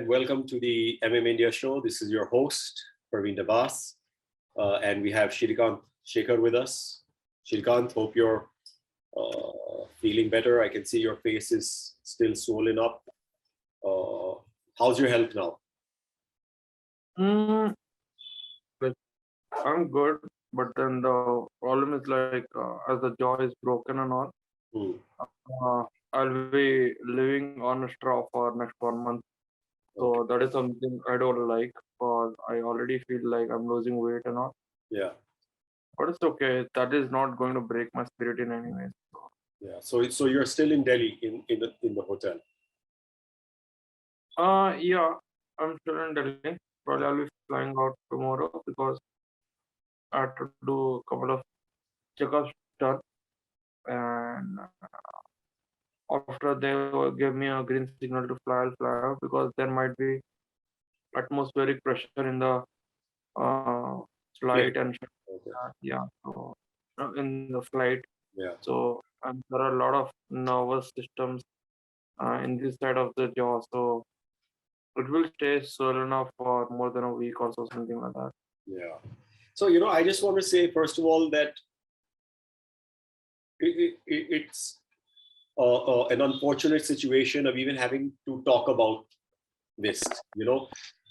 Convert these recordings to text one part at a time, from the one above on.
welcome to the India show. This is your host, Praveen Dabas, and we have Srikant Sekhar with us. Srikant, hope you're feeling better. I can see your face is still swollen up. How's your health now? Mm, like I'm good, but then the problem is as the jaw is broken and all, Hmm. I'll be living on a straw for next 1 month. Okay. So that is something I don't like because I already feel like I'm losing weight and all. Yeah, But it's okay. That is not going to break my spirit in any way. yeah. So you're still in Delhi in the hotel. Yeah, I'm still in Delhi. Probably I'll be flying out tomorrow because I had to do a couple of checkups done, and after they will give me a green signal to fly, I'll fly out because there might be atmospheric pressure in the uh, Plane. flight and Okay. yeah, so in the flight. Yeah. So there are a lot of nervous systems in this side of the jaw, so it will stay swollen up for more than a week or so, something like that. Yeah. So I just want to say first of all that it's an unfortunate situation of even having to talk about this,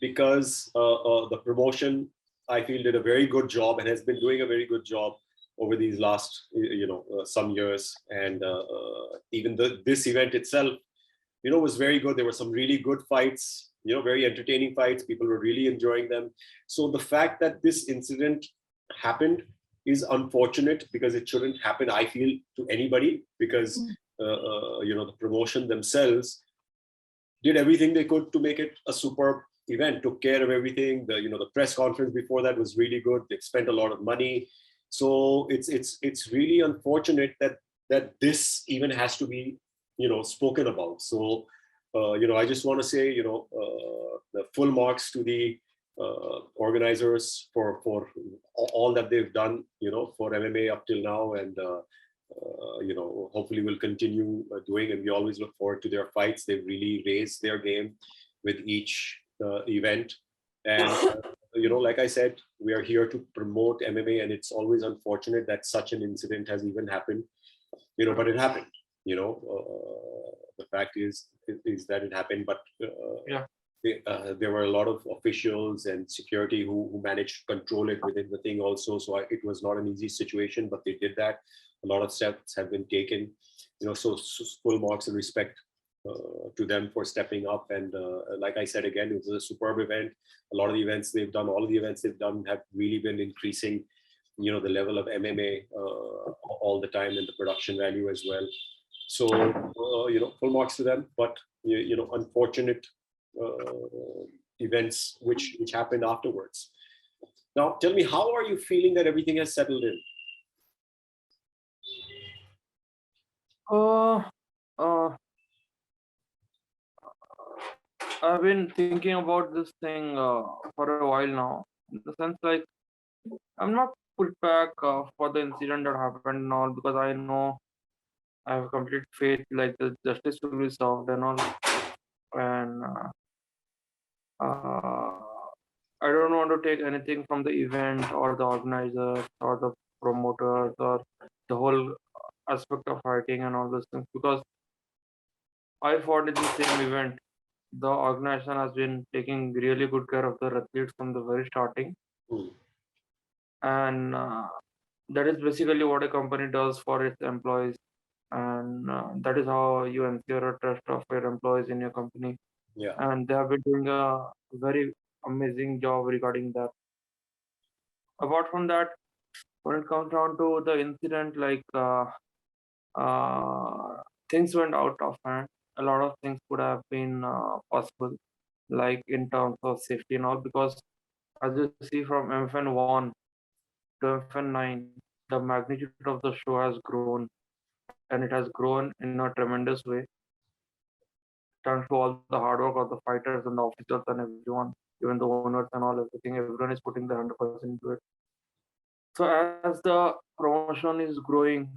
because the promotion, I feel, did a very good job and has been doing a very good job over these last, some years. And even this event itself, was very good. There were some really good fights, very entertaining fights. People were really enjoying them. So the fact that this incident happened is unfortunate because it shouldn't happen, I feel, to anybody, because the promotion themselves did everything they could to make it a superb event, took care of everything. The press conference before that was really good. They spent a lot of money. So it's really unfortunate that this even has to be spoken about. So I just want to say the full marks to the organizers for all that they've done for MMA up till now, and hopefully will continue doing, and we always look forward to their fights. They've really raised their game with each event, and like I said, we are here to promote MMA, and it's always unfortunate that such an incident has even happened, but it happened. The fact is that it happened, but Yeah. there were a lot of officials and security who managed to control it within the thing also. So it was not an easy situation, but they did that. A lot of steps have been taken, so full marks and respect to them for stepping up. And like I said, again, it was a superb event. A lot of the events they've done, all the events they've done have really been increasing, the level of MMA all the time, and the production value as well. So, full marks to them, but, unfortunate events which happened afterwards. Now, tell me, how are you feeling that everything has settled in? Uh, uh, I've been thinking about this thing for a while now. In the sense, I'm not put back for the incident that happened and all, because I know I have complete faith the justice will be served and all, and uh, I don't want to take anything from the event or the organizers or the promoters or the whole aspect of fighting and all those things, because I fought in the same event. The organization has been taking really good care of their athletes from the very starting, Hmm. and that is basically what a company does for its employees, and that is how you ensure a trust of your employees in your company. Yeah. And they have been doing a very amazing job regarding that. Apart from that, when it comes down to the incident, things went out of hand. A lot of things could have been possible, like in terms of safety and all, because as you see from MFN 1 to MFN 9, the magnitude of the show has grown, and it has grown in a tremendous way, thanks to all the hard work of the fighters and the officials and everyone, even the owners and all, everything. Everyone is putting their 100% into it. So as the promotion is growing,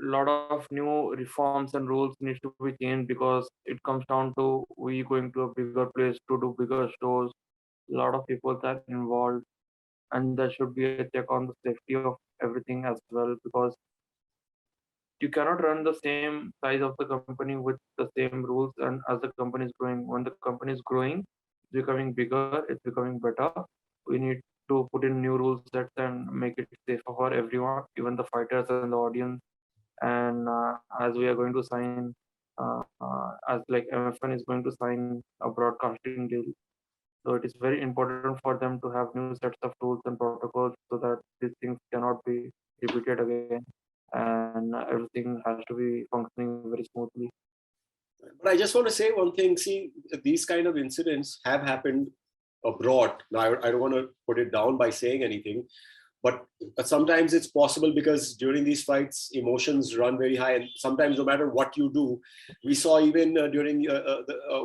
lot of new reforms and rules needs to be changed, because it comes down to we going to a bigger place to do bigger shows. A lot of people are involved, and there should be a check on the safety of everything as well, because you cannot run the same size of the company with the same rules. And as the company is growing, when the company is growing, it's becoming bigger, it's becoming better. We need to put in new rule sets and make it safer for everyone, even the fighters and the audience. And as we are going to sign, as like MFN is going to sign a broadcasting deal, so it is very important for them to have new sets of rules and protocols, so that these things cannot be repeated again, and everything has to be functioning very smoothly. But I just want to say one thing. See, these kind of incidents have happened abroad. Now, I don't want to put it down by saying anything, but sometimes it's possible because during these fights, emotions run very high. And sometimes, no matter what you do, we saw even during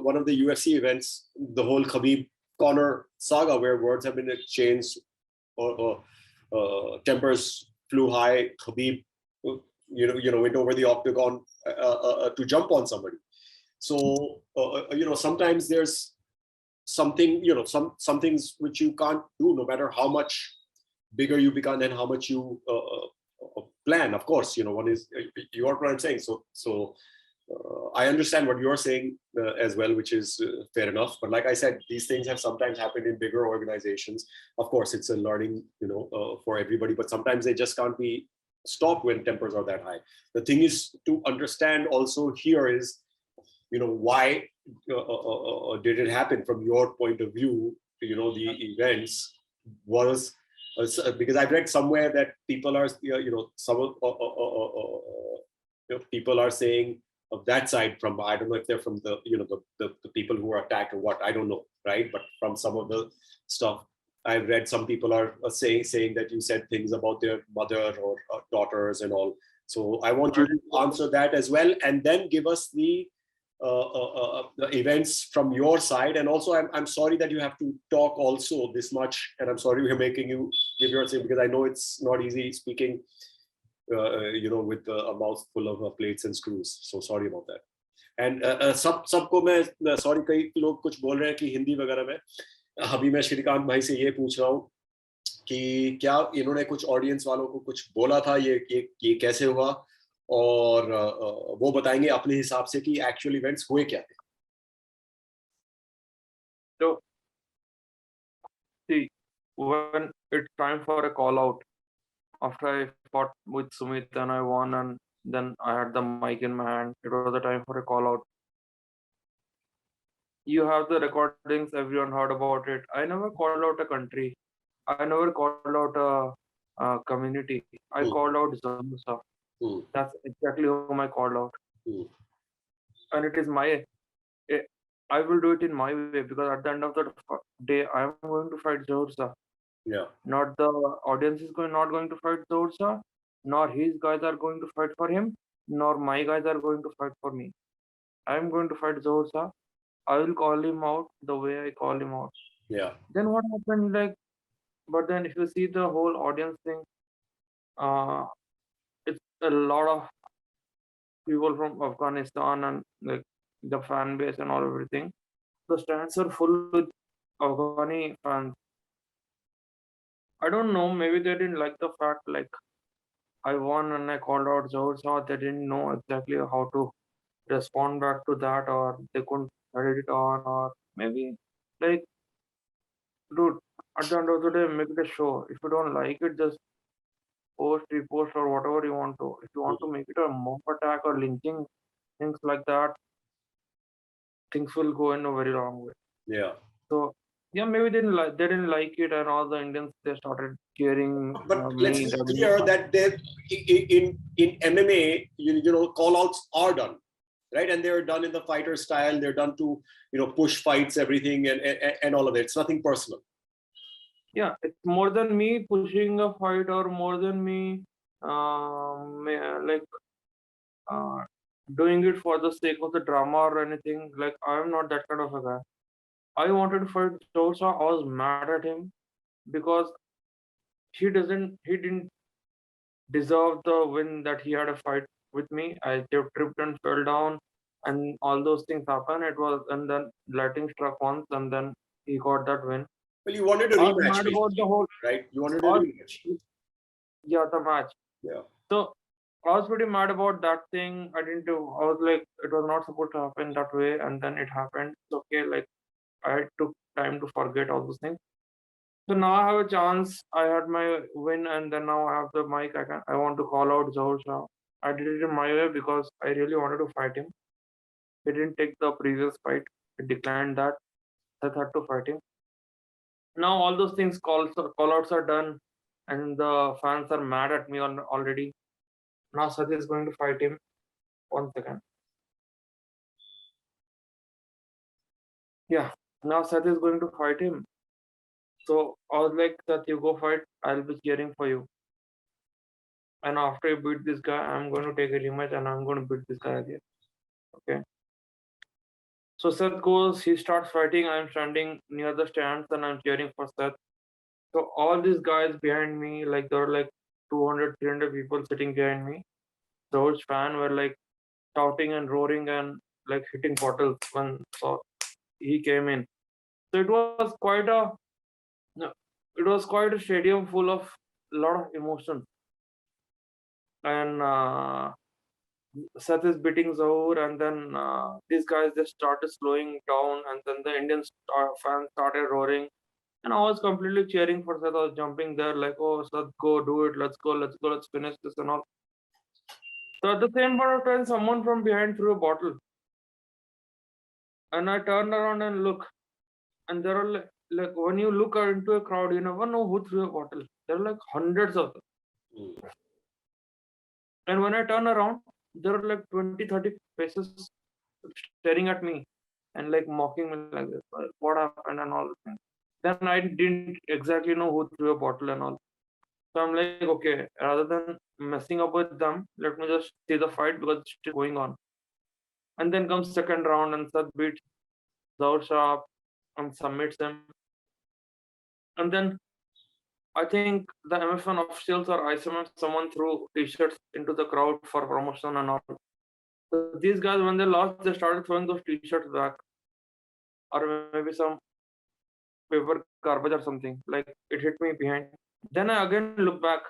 one of the UFC events, the whole Khabib Conor saga, where words have been exchanged or tempers flew high. Khabib, went over the octagon to jump on somebody. So sometimes there's something, some things which you can't do, no matter how much bigger you become and how much you plan. Of course, one is your plan saying. So I understand what you're saying as well, which is fair enough. But like I said, these things have sometimes happened in bigger organizations. Of course, it's a learning, for everybody. But sometimes they just can't be stopped when tempers are that high. The thing is to understand also here is, why did it happen from your point of view? The events was because I've read somewhere that people are, some people are saying of that side, from, I don't know if they're from the, the people who were attacked or what, I don't know, right? But from some of the stuff I've read, some people are saying that you said things about their mother or daughters and all. So I want you to answer that as well, and then give us the events from your side. And also, I'm sorry that you have to talk also this much, and I'm sorry we're making you give your thing, because I know it's not easy speaking, with a mouth full of plates and screws. So sorry about that. And सबको मैं sorry, कई लोग कुछ बोल रहे हैं कि हिंदी वगैरह में, अभी मैं श्रीकांत भाई से ये पूछ रहा हूँ कि क्या इन्होंने कुछ ऑडियंस वालों को कुछ बोला था, ये कैसे हुआ, और वो बताएंगे अपने हिसाब से कि एक्चुअल इवेंट्स हुए क्या थे. So, see, when it's time for a call out, after I fought with Sumit and I won, and then I had the mic in my hand, it was the time for a call out. You have the recordings, everyone heard about it. I never called out a country. I never called out a community. I called out Zamusa. That's exactly whom I called out. And it is I will do it in my way, because at the end of the day, I'm going to fight Zorsa. Yeah. Not the audience is not going to fight Zorsa, nor his guys are going to fight for him, nor my guys are going to fight for me. I'm going to fight Zorsa. I will call him out the way I call him out. Yeah. Then what happened? But then if you see the whole audience thing, it's a lot of people from Afghanistan, and like the fan base and all everything. The stands are full with Afghani fans. I don't know, maybe they didn't like the fact like I won and I called out Zohar, or they didn't know exactly how to respond back to that, or they couldn't edit it on, or maybe like, dude, at the end of the day, make it a show. If you don't like it, just post, repost, or whatever you want to. If you want to make it a mob attack or lynching, things like that, things will go in a very wrong way. Yeah. So yeah, maybe they didn't like it, and all the Indians, they started cheering. But let's be clear that in MMA, call outs are done, right? And they're done in the fighter style. They're done to push fights, everything, and all of it. It's nothing personal. Yeah, it's more than me pushing a fight, or more than me doing it for the sake of the drama or anything. Like, I'm not that kind of a guy. I wanted to fight Sosa. I was mad at him because he didn't deserve the win that he had a fight with me. I tripped and fell down, and all those things happened. It was, and then lightning struck once, and then he got that win. Well, you wanted a I was rematch, mad about the basically, whole, right? You wanted a all, rematch. yeah, the match. Yeah. So I was pretty mad about that thing. I didn't do. I was like, it was not supposed to happen that way, and then it happened. It's okay. Like I took time to forget all those things. So now I have a chance. I had my win, and then now I have the mic. I want to call out Zahur Shah. I did it in my way because I really wanted to fight him. He didn't take the previous fight. He declined that. I had to fight him. Now all those things call outs are done, and the fans are mad at me already. Now Seth is going to fight him. 1 second. Yeah. Now Seth is going to fight him. So I was like, Seth, you go fight. I'll be cheering for you. And after I beat this guy, I'm going to take a rematch and I'm going to beat this guy again. Okay. So Seth goes, he starts fighting. I'm standing near the stands and I'm cheering for Seth. So all these guys behind me, like there were like 200, 300 people sitting behind me. Those fans were like shouting and roaring and like hitting bottles when he came in. So it was quite a stadium full of a lot of emotion. And Seth is beating Zahur, and then these guys just started slowing down, and then the fans started roaring. And I was completely cheering for Seth. I was jumping there, like, oh, Seth, go, do it, let's go, let's finish this and all. So at the same point of time, someone from behind threw a bottle. And I turned around and look, and there are like when you look into a crowd, you never know who threw a bottle. There are like hundreds of them. Mm. And when I turn around, there are like 20, 30 faces staring at me and like mocking me like this. What happened and all the things. Then I didn't exactly know who threw a bottle and all. So I'm like, okay, rather than messing up with them, let me just see the fight because it's still going on. And then comes second round and Seth beats Zaur Shah and submits him. And then I think the MF1 officials or ISMF, someone threw t-shirts into the crowd for promotion and all. So these guys, when they lost, they started throwing those t-shirts back, or maybe some paper garbage or something. Like it hit me behind. Then I again look back,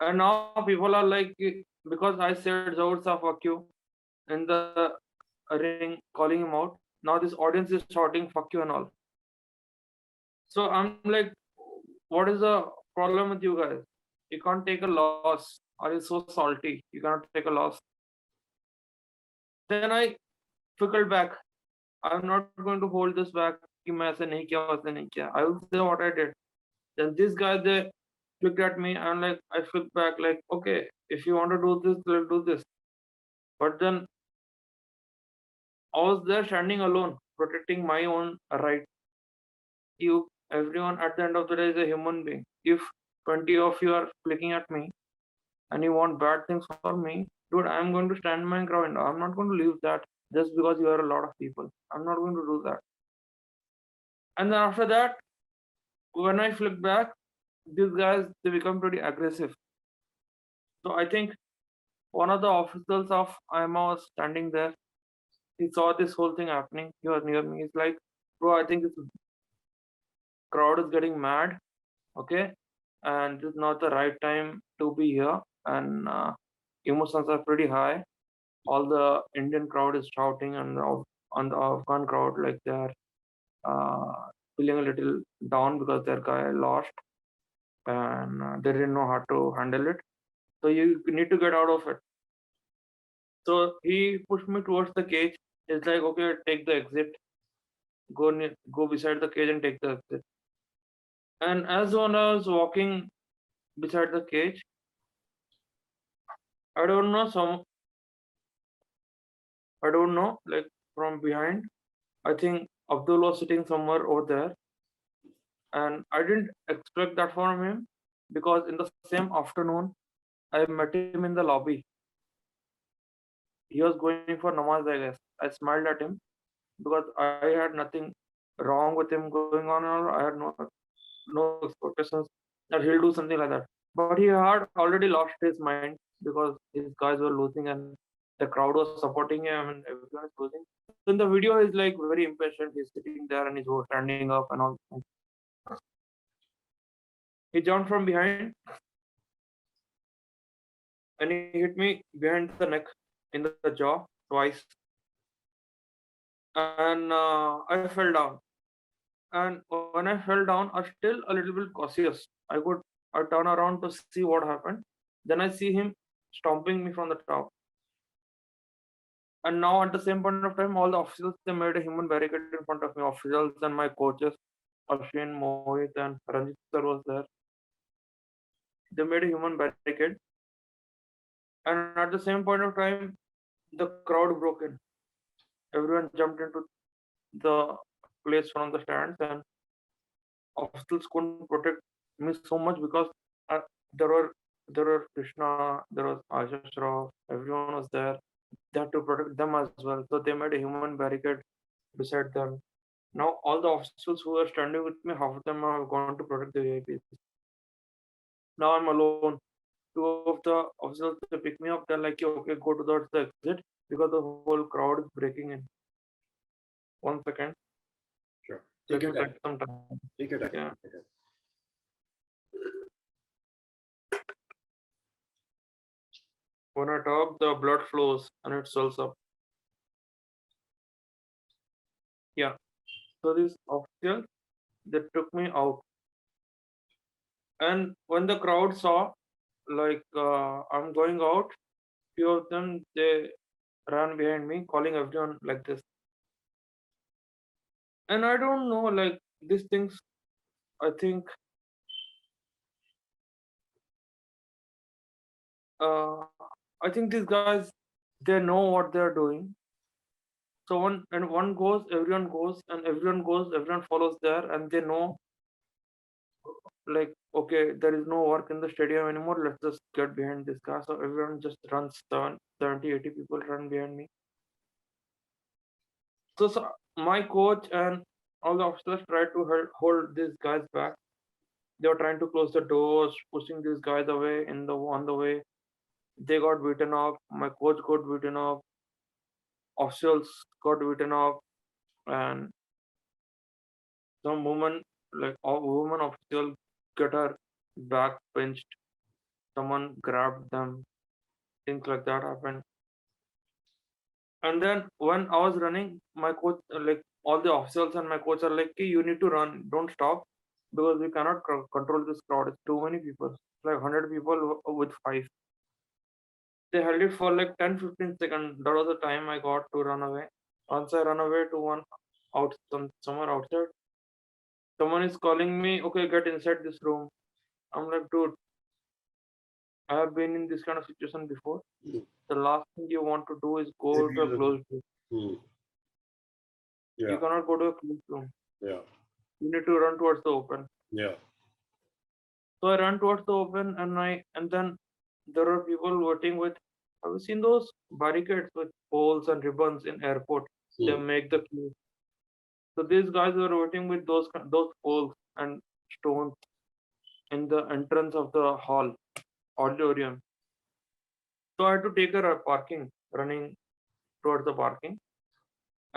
and now people are like, because I said Zaur fuck you in the ring, calling him out. Now this audience is shouting fuck you and all. So I'm like, what is the problem with you guys? You can't take a loss. Are you so salty? You cannot take a loss. Then I fickled back. I'm not going to hold this back. कि मैं ऐसे नहीं किया, वैसे नहीं किया. I will say what I did. Then these guys, they looked at me and like I flipped back like, okay, if you want to do this, let's do this. But then I was there standing alone, protecting my own right. You, everyone at the end of the day is a human being. If 20 of you are clicking at me and you want bad things for me, dude, I'm going to stand my ground. I'm not going to leave that just because you are a lot of people. I'm not going to do that. And then after that, when I flip back, these guys they become pretty aggressive. So I think one of the officials of IMA was standing there. He saw this whole thing happening. He was near me. He's like, bro, I think this crowd is getting mad. Okay. And this is not the right time to be here. And emotions are pretty high. All the Indian crowd is shouting, and on the Afghan crowd, like they are feeling a little down because their guy lost and they didn't know how to handle it. So you need to get out of it. So he pushed me towards the cage. It's like, okay, take the exit. Go beside the cage and take the exit. And as when I was walking beside the cage, I don't know I don't know, like from behind, I think Abdul was sitting somewhere over there, and I didn't expect that from him because in the same afternoon I met him in the lobby. He was going for namaz, I guess. I smiled at him because I had nothing wrong with him going on, or I had no expectations that he'll do something like that. But he had already lost his mind because his guys were losing and the crowd was supporting him and everyone is losing. So in the video, he's like very impatient. He's sitting there and he's standing up and all. He jumped from behind and he hit me behind the neck in the jaw twice. And I fell down. And when I fell down, I was still a little bit cautious. I turn around to see what happened. Then I see him stomping me from the top. And now at the same point of time, all the officials they made a human barricade in front of me. Officials and my coaches, Ashwin, Mohit, and Ranjit sir was there. They made a human barricade. And at the same point of time, the crowd broke in. Everyone jumped into the place from the stands, and officials couldn't protect me so much because uh, there were Krishna, there was Ashish Rao, everyone was there. They had to protect them as well. So they made a human barricade beside them. Now all the officials who were standing with me, half of them are going to protect the VIPs. Now I'm alone. Two of the officers they pick me up. They're like, okay, go to the exit because the whole crowd is breaking in. 1 second. Sure. Let Take me your take time. some time. Take your time. Yeah. Take your time. When I talk, the blood flows and it swells up. Yeah. So these officials they took me out, and when the crowd saw like I'm going out, few of them they ran behind me, calling everyone like this. And I don't know, like these things. I think uh, I think these guys they know what they're doing. So one goes, everyone goes, and everyone goes, everyone follows there, and they know like okay, there is no work in the stadium anymore. Let's just get behind this guy. So everyone just runs 70, 80 people run behind me. So my coach and all the officers tried to hold these guys back. They were trying to close the doors, pushing these guys away in the on the way. They got beaten up. My coach got beaten up. Officials got beaten up, and some woman, like a woman official, get her back pinched. Someone grabbed them. Things like that happened. And then when I was running, my coach, like all the officials and my coach are like, "Hey, you need to run. Don't stop because we cannot control this crowd. It's too many people. Like 100 people with five." They held it for like 10-15 seconds. That was the time I got to run away. Once I run away to one somewhere outside, someone is calling me, okay, get inside this room. I'm like, dude, I have been in this kind of situation before. Hmm. The last thing you want to do is go to a Reveal closed room. Hmm. You Yeah. cannot go to a closed room. Yeah. You need to run towards the open. Yeah. So I ran towards the open, and then there are people waiting with. Have you seen those barricades with poles and ribbons in airport? They Hmm. make the queue. So these guys were waiting with those poles and stones in the entrance of the hall auditorium. So I had to take a parking, running towards the parking,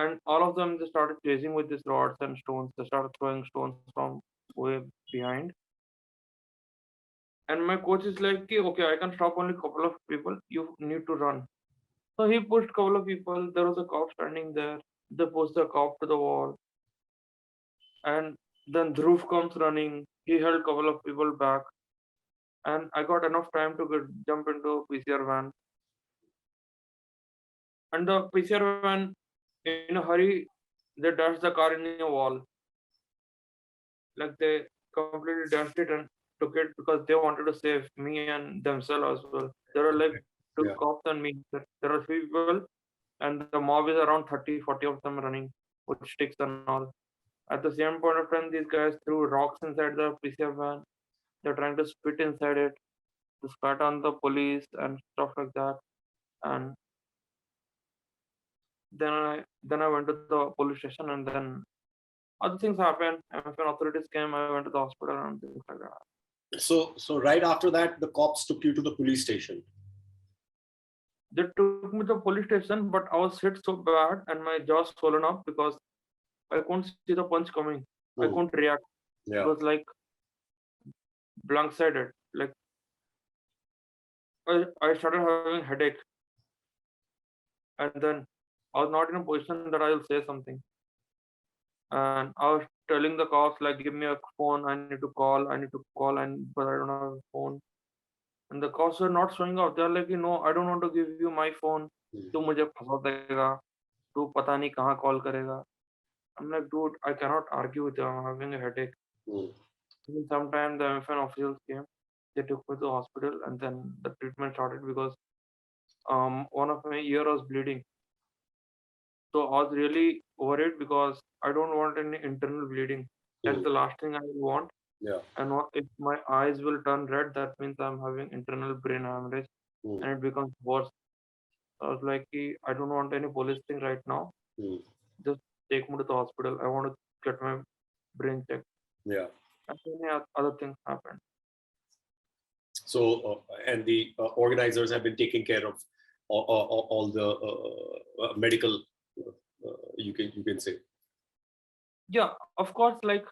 and all of them they started chasing with these rods and stones. They started throwing stones from way behind. And my coach is like, okay, I can stop only a couple of people. You need to run. So he pushed a couple of people. There was a cop standing there. They pushed the cop to the wall. And then Dhruv comes running. He held a couple of people back. And I got enough time to jump into a PCR van. And the PCR van, in a hurry, they dashed the car in a wall. Like they completely dashed it and took it because they wanted to save me and themselves as well. There are like Okay. two Yeah. cops and me. There are three people, and the mob is around 30, 40 of them running with sticks and all. At the same point of time, these guys threw rocks inside the PCR van. They're trying to spit inside it, to spat on the police and stuff like that. And then I went to the police station, and then other things happened. And when authorities came, I went to the hospital and things like that. So right after that, the cops took you to the police station. They took me to the police station, but I was hit so bad and my jaw swollen up because I couldn't see the punch coming. I Hmm. couldn't react. It Yeah. was like blank-sided. Like I started having headache, and then I was not in a position that I will say something. And I was telling the cops like, give me a phone. I need to call. I need to call, and but I don't have a phone. And the cops were not showing up. They're like, I don't want to give you my phone. Hmm. तू मुझे फंसा देगा. तू पता नहीं कहाँ call करेगा. I'm like, dude, I cannot argue with you. I'm having a headache. Hmm. Sometime the MFN officials came. They took me to the hospital, and then the treatment started because one of my ear was bleeding. So I was really worried because I don't want any internal bleeding. That's Hmm. the last thing I will want. Yeah. And if my eyes will turn red, that means I'm having internal brain hemorrhage, Hmm. and it becomes worse. I was like, I don't want any police thing right now. Hmm. Just take me to the hospital. I want to get my brain checked. Yeah. And then other things happened. So and the organizers have been taking care of all the medical, you can say. Yeah, of course, like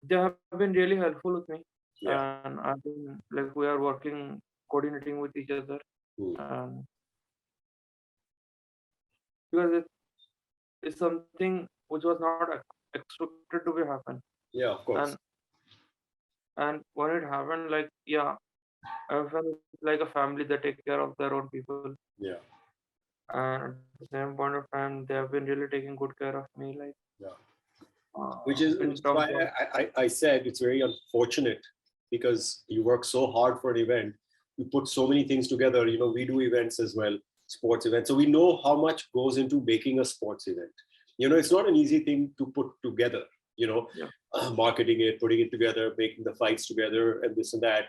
they have been really helpful with me. Yeah. And I've been like we are working, coordinating with each other. Hmm. And because it's something which was not expected to be happen. Yeah, of course. And when it happened, like I felt like a family that take care of their own people. Yeah. And at the same point of time, they have been really taking good care of me, like Yeah. Which is in terms why of I said it's very unfortunate, because you work so hard for an event, you put so many things together. We do events as well, sports events, so we know how much goes into making a sports event. It's not an easy thing to put together. yeah, Marketing it, putting it together, making the fights together, and this and that,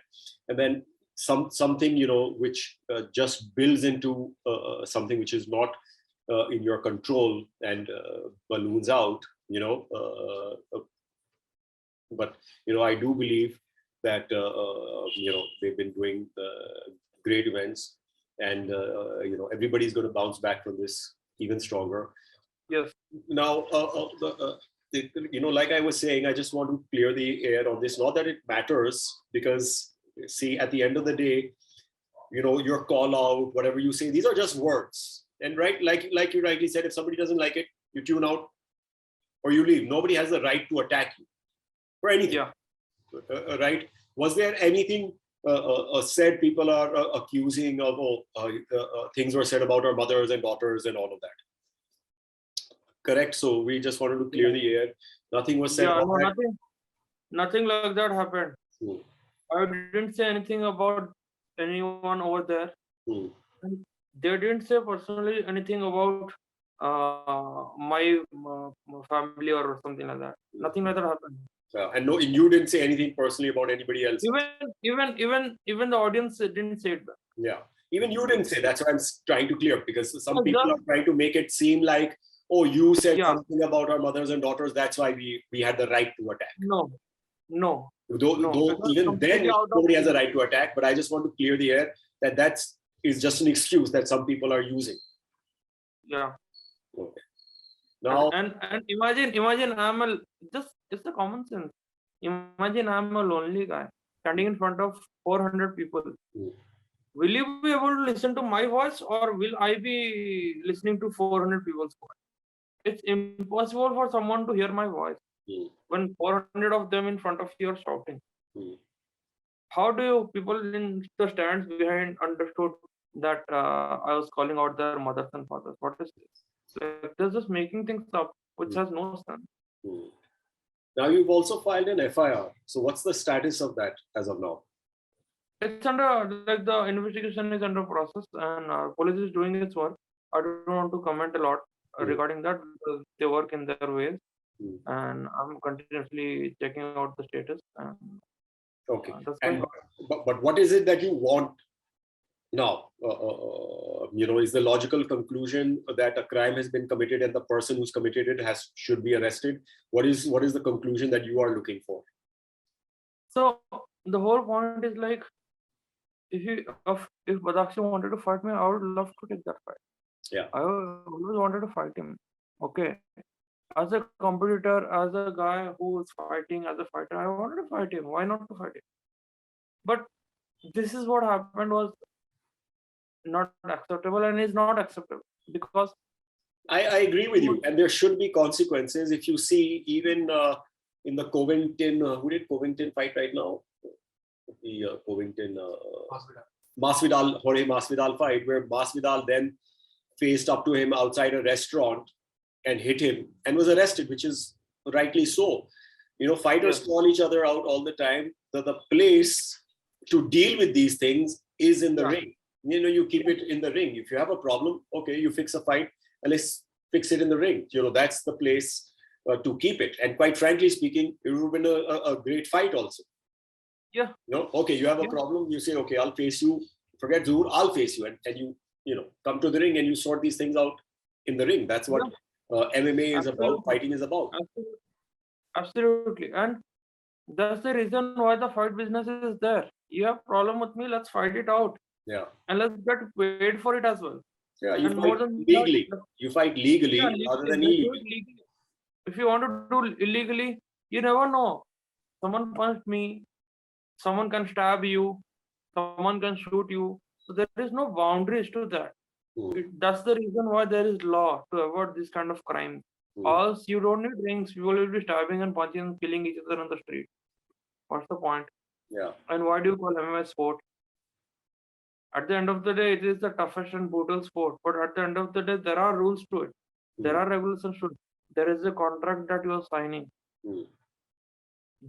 and then something which just builds into something which is not in your control, and balloons out. But I do believe that they've been doing great events, and everybody's going to bounce back from this even stronger. yes, Now, like I was saying, I just want to clear the air on this. Not that it matters, because see, at the end of the day, your call out, whatever you say, these are just words. And right, like you rightly said, if somebody doesn't like it, you tune out or you leave. Nobody has the right to attack you for anything. yeah. Right? Was there anything said? People are accusing of things were said about our mothers and daughters and all of that. Correct. So we just wanted to clear the air. Nothing was said. Yeah, about no, that. nothing like that happened. Hmm. I didn't say anything about anyone over there. Hmm. And they didn't say personally anything about my family or something like that. Nothing like that happened. And no, you didn't say anything personally about anybody else. Even the audience didn't say it back. Yeah. Even you didn't say. That's what I'm trying to clear, because some Yeah, people are trying to make it seem like, oh, you said yeah, something about our mothers and daughters. That's why we had the right to attack. no, Though because even then, completely out of nobody has a right to attack. But I just want to clear the air that is just an excuse that some people are using. yeah. Okay. Now, And imagine just a common sense. Imagine I'm a lonely guy standing in front of 400 people. Hmm. Will you be able to listen to my voice, or will I be listening to 400 people's voice? It's impossible for someone to hear my voice Hmm. when 400 of them in front of you are shouting. Hmm. How do you people in the stands behind understood that I was calling out their mothers and fathers? What is this? Like they're just making things up, which has no sense. Hmm. Now you've also filed an FIR. So what's the status of that as of now? It's under like the investigation is under process, and police is doing its work. I don't want to comment a lot regarding that because they work in their ways, and I'm continuously checking out the status. And Okay. that's And going but what is it that you want now? Is the logical conclusion that a crime has been committed and the person who's committed it should be arrested? What is the conclusion that you are looking for? So the whole point is like, if Badakshi wanted to fight me, I would love to take that fight. Yeah. I always wanted to fight him. Okay. As a competitor, as a guy who is fighting as a fighter, I wanted to fight him. Why not to fight him? But this is what happened was not acceptable and is not acceptable because I agree with you, and there should be consequences. If you see, even in the Covington, who did Covington fight right now? The Covington Masvidal, Jorge Masvidal fight, where Masvidal then faced up to him outside a restaurant and hit him and was arrested, which is rightly so. You know, fighters yes, call each other out all the time. The place to deal with these things is in the yeah, ring. You know, you keep it in the ring. If you have a problem, okay, you fix a fight and let's fix it in the ring. You know, that's the place to keep it. And quite frankly speaking, it would have been a great fight also. yeah, You know, okay, you have a yeah, problem, you say, okay, I'll face you, forget Zoor, I'll face you. And you know, come to the ring and you sort these things out in the ring. That's what yeah, MMA is about, absolutely, fighting is about. absolutely, absolutely. And that's the reason why the fight business is there. You have problem with me, let's fight it out Yeah. and let's get paid for it as well. Yeah, you And more fight than that, legally. You fight yeah, legally rather legally, than let's do it illegally. legally. If you want to do illegally, you never know. Someone punched me, someone can stab you, someone can shoot you. So there is no boundaries to that. Hmm. That's the reason why there is law to avoid this kind of crime. Hmm. Else you don't need rings, people will be stabbing and punching and killing each other on the street. What's the point? Yeah. And why do you call MMA sport? At the end of the day, it is the toughest and brutal sport. But at the end of the day, there are rules to it. There Hmm. are regulations to it. There is a contract that you are signing. Hmm.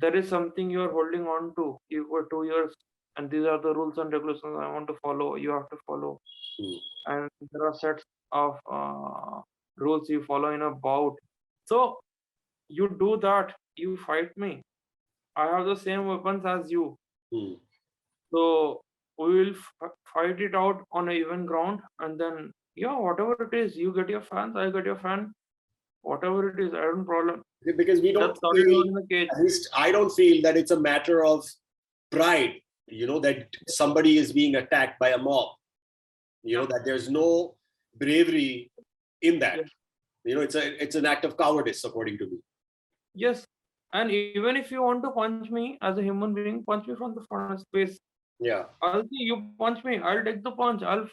There is something you are holding on to. You for 2 years, and these are the rules and regulations I want to follow. You have to follow, Hmm. and there are sets of rules you follow in a bout. So you do that. You fight me. I have the same weapons as you. Hmm. So we will fight it out on an even ground, and then yeah, whatever it is, you get your fans, I get your fan. Whatever it is, I don't problem. Because we don't Let's sort it feel, out in the cage. at least I don't feel that it's a matter of pride, you know, that somebody is being attacked by a mob, you know, Yeah, that there's no bravery in that. yes, You know, it's an act of cowardice, according to me. yes. And even if you want to punch me as a human being, punch me from the front space. Yeah. I'll see you punch me. I'll take the punch. I'll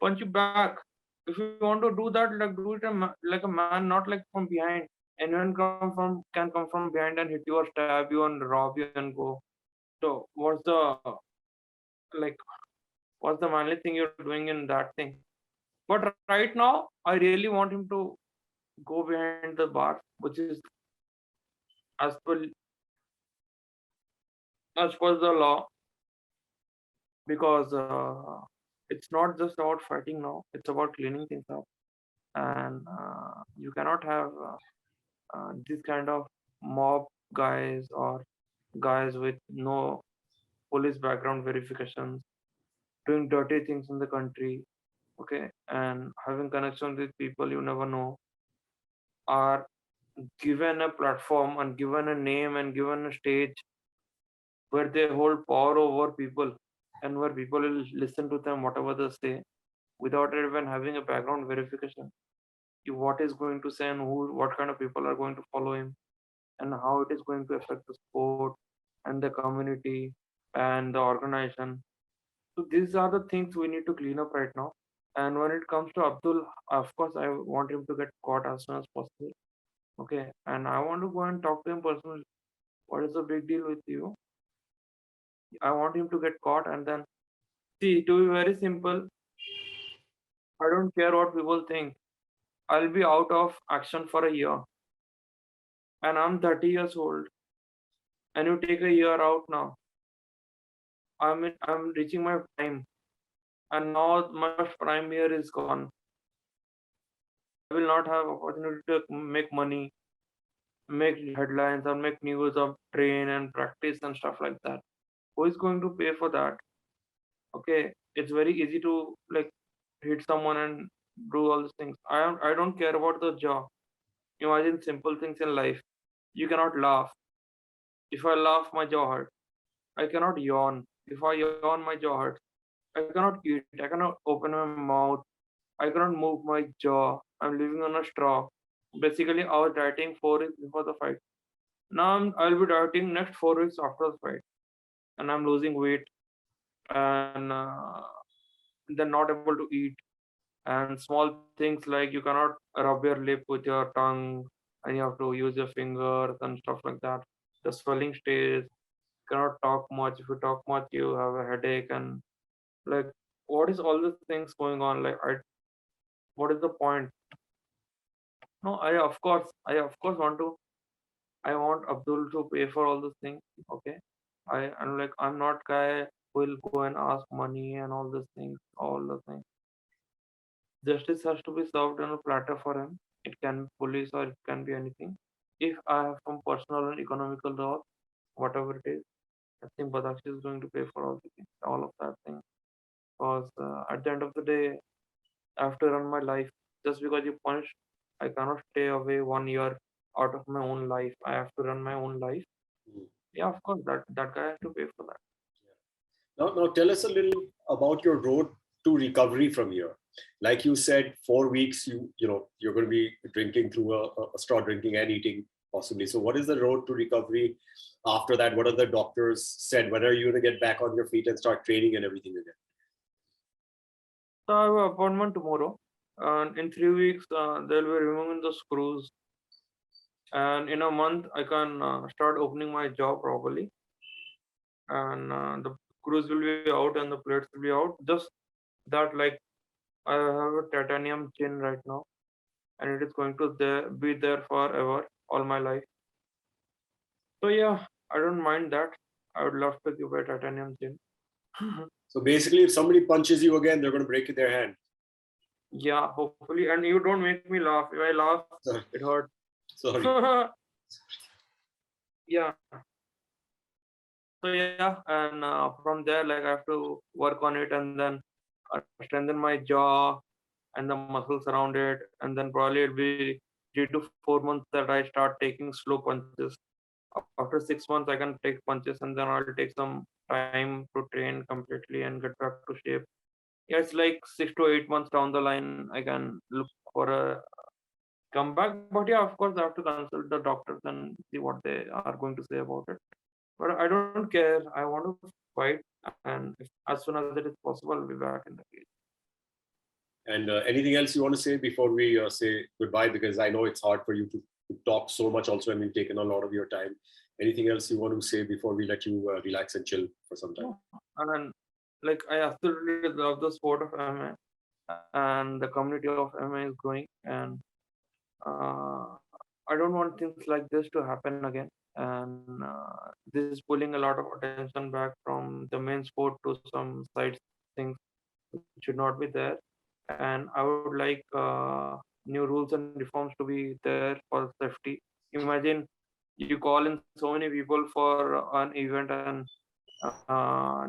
punch you back. If you want to do that, like do it like a man, not like from behind. Anyone can come from behind and hit you or stab you and rob you and go. So like what's the manly thing you're doing in that thing? But right now, I really want him to go behind the bar, which is as per as per the law, because it's not just about fighting now; it's about cleaning things up, and you cannot have this kind of mob guys or guys with no police background verifications doing dirty things in the country, okay, and having connections with people you never know, are given a platform and given a name and given a stage where they hold power over people, and where people will listen to them whatever they say without even having a background verification. What is going to say and what kind of people are going to follow him, and how it is going to affect the sport and the community and the organization. So these are the things we need to clean up right now. And when it comes to Abdul, of course, I want him to get caught as soon as possible. Okay, and I want to go and talk to him personally. What is the big deal with you? I want him to get caught, and then see, to be very simple, I don't care what people think. I'll be out of action for a year, and I'm 30 years old, and you take a year out now. I'm reaching my prime, and now my prime year is gone. I will not have opportunity to make money, make headlines, or make news of train and practice and stuff like that. Who is going to pay for that? Okay, it's very easy to like hit someone and do all these things. I don't care about the job. Imagine simple things in life. You cannot laugh. If I laugh, my jaw hurts. I cannot yawn. If I yawn, my jaw hurts. I cannot eat. I cannot open my mouth. I cannot move my jaw. I'm living on a straw. Basically, I was dieting 4 weeks before the fight. Now I'll be dieting next 4 weeks after the fight, and I'm losing weight and then not able to eat. And small things like you cannot rub your lip with your tongue, and you have to use your fingers and stuff like that. The swelling stays. Cannot talk much. If you talk much, you have a headache. And like, what is all these things going on? Like, what is the point? No, I of course want to. I want Abdul to pay for all these things. Okay, I'm like, I'm not guy who will go and ask money and all these things, all the things. Justice has to be served on a platter for him. It can be police or it can be anything. If I have some personal and economical loss, whatever it is, I think Badakshi is going to pay for all the things, all of that thing. Because at the end of the day, I have to run my life. Just because you punished, I cannot stay away 1 year out of my own life. I have to run my own life. Mm. Yeah, of course, that guy has to pay for that. Now tell us a little about your road to recovery from here. Like you said, 4 weeks you're going to be drinking through a straw, drinking and eating possibly. So what is the road to recovery after that? What are the doctors said? When are you going to get back on your feet and start training and everything again? So I have an appointment tomorrow, and in 3 weeks they'll be removing the screws, and in a month I can start opening my jaw properly, and the screws will be out and the plates will be out. Just that, like, I have a titanium chin right now, and it is going to be there forever, all my life. So yeah, I don't mind that. I would love to give a titanium chin. So basically, if somebody punches you again, they're going to break their hand. Yeah, hopefully. And you don't make me laugh. If I laugh, Sorry. it hurts. Sorry. Yeah. So yeah, and from there, like, I have to work on it and then strengthen my jaw and the muscles around it, and then probably it'll be 3 to 4 months that I start taking slow punches. After 6 months, I can take punches, and then I'll take some time to train completely and get back to shape. Yeah, it's like 6 to 8 months down the line, I can look for a comeback. But yeah, of course, I have to consult the doctors and see what they are going to say about it. But I don't care. I want to fight, and as soon as it is possible, I'll be back in the cage. And anything else you want to say before we say goodbye? Because I know it's hard for you to talk so much also, and we've taken a lot of your time. Anything else you want to say before we let you relax and chill for some time? No. And like, I absolutely love the sport of MMA, and the community of MMA is growing, and uh, I don't want things like this to happen again. And this is pulling a lot of attention back from the main sport to some side things which should not be there. And I would like new rules and reforms to be there for safety. Imagine you call in so many people for an event, and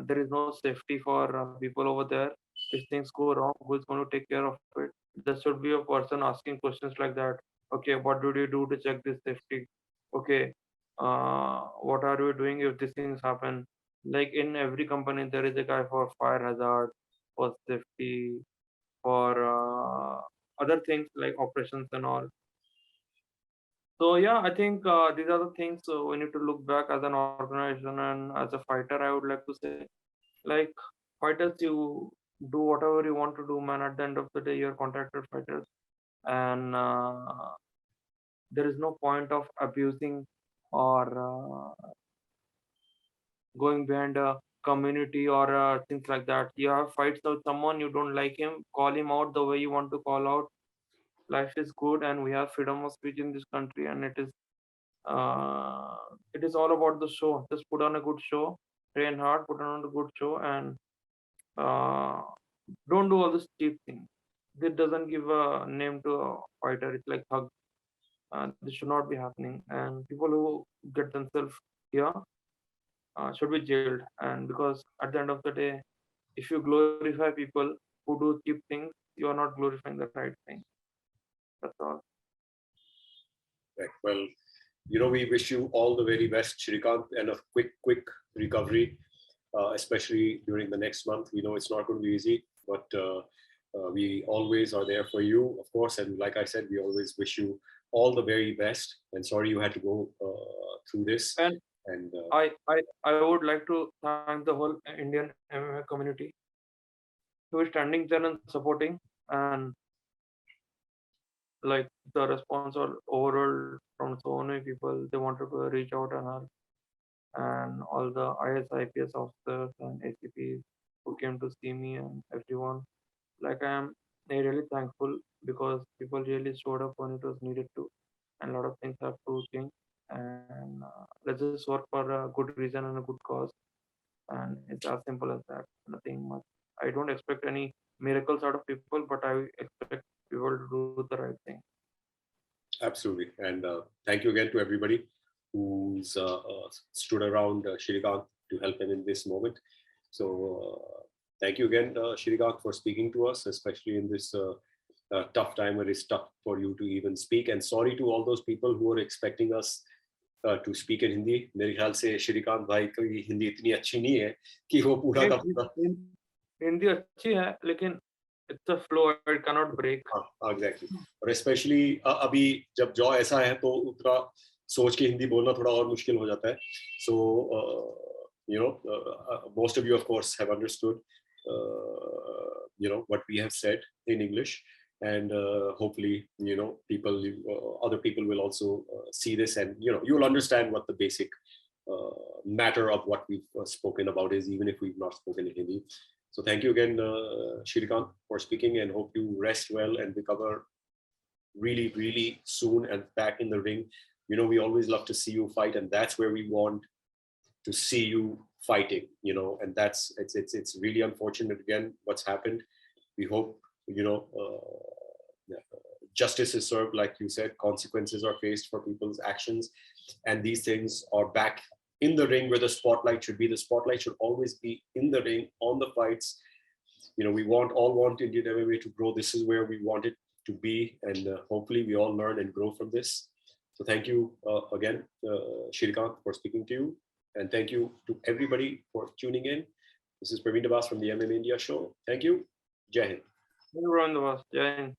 there is no safety for people over there. If things go wrong, who is going to take care of it? There should be a person asking questions like that. Okay, what did you do to check this safety? Okay, what are we doing if these things happen? Like, in every company, there is a guy for fire hazard, for safety, for other things like operations and all. So yeah, I think these are the things we need to look back as an organization, and as a fighter, I would like to say, like, fighters, you do whatever you want to do, man. At the end of the day, you're contracted fighters, and there is no point of abusing or going behind a community or things like that. You have fights with someone, you don't like him, call him out the way you want to call out. Life is good, and we have freedom of speech in this country, and uh, it is all about the show. Just put on a good show, train hard, put on a good show, and uh, don't do all this cheap thing. This doesn't give a name to a fighter. It's like hug. This should not be happening, and people who get themselves here should be jailed. And because at the end of the day, if you glorify people who do cheap things, you are not glorifying the right thing. That's all. Right. Well, we wish you all the very best, Shrikant, and a quick recovery, especially during the next month. We know it's not going to be easy, but we always are there for you, of course. And like I said, we always wish you all the very best. And sorry you had to go through this. And And I would like to thank the whole Indian MMA community who is standing there and supporting, and like the response or overall from so many people. They wanted to reach out and help, and all the IS officers and ACPs who came to see me, and everyone. Like, I am really thankful because people really showed up when it was needed to, and a lot of things have to change. And let's just work for a good reason and a good cause, and it's as simple as that. Nothing much. I don't expect any miracles out of people, but I expect people to do the right thing. absolutely. And thank you again to everybody who's stood around Shrikant to help him in this moment. So thank you again, Shrikant, for speaking to us, especially in this tough time where it's tough for you to even speak. And sorry to all those people who are expecting us to speak in Hindi. मेरे ख्याल से श्रीकांत भाई की हिंदी इतनी अच्छी नहीं है कि वो पूरा का पूरा हिंदी अच्छी है, लेकिन it's a flow, it cannot break. Exactly और स्पेशली अभी जब जॉ ऐसा है तो उतना सोच के हिंदी बोलना थोड़ा और मुश्किल हो जाता है. सो most of you of course have understood what we have said in English, and hopefully people other people will also see this, and you'll understand what the basic matter of what we've spoken about is, even if we've not spoken in Hindi. So thank you again, Shrikant, for speaking, and hope you rest well and recover really, really soon and back in the ring. We always love to see you fight, and that's where we want to see you fighting, and that's it's really unfortunate again what's happened. We hope justice is served, like you said. Consequences are faced for people's actions, and these things are back in the ring where the spotlight should be. The spotlight should always be in the ring, on the fights. We all want Indian MMA to grow. This is where we want it to be, and hopefully we all learn and grow from this. So thank you again, Shrikant, for speaking to you, and thank you to everybody for tuning in. This is Praveen Dabas from the MMA India show. Thank you. Jai Hind. Everyone was Jai Hind.